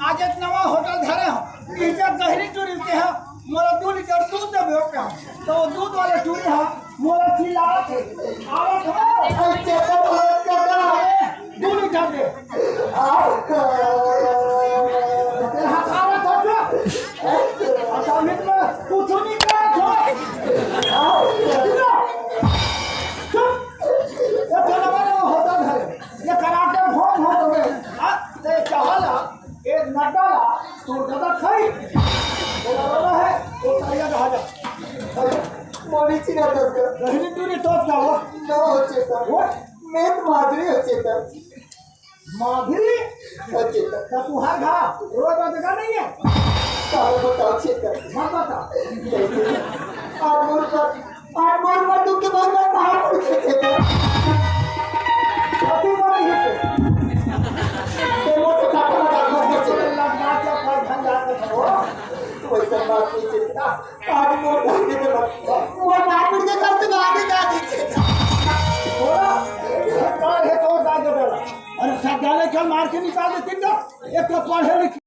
आज एक नवा होटल धरे हो गहरी टूरी के है मोला 2 लीटर दूध देबे हो तो दूध वाले टूरी है मोला खिलावत है आवत हो अच्छा तो का 2 लीटर दे तेरा आवत हो अच्छा मिट में कुछ नहीं कर नटाला तो दादा खाई बोला है तो तैयार रहा जा मोरी चिरा दस रहनी दूरी तो क्या हो न होचेता वो मैं माधुरी होचेता माधुरी होचेता का तू हर घा रोज बदगा नहीं है सारा बताओ चेता मत बता और मोर तू के बहुत बाहर उठ चेता अति वाली है ते मोर का वैसा बात नहीं चेता आज मोर घर के मोर बाप के घर से बाहर जा दीजिए थोड़ा कार है तो जा दे अरे सब डाले चल मार के निकाल दे तीन एक तो पढ़े लिखे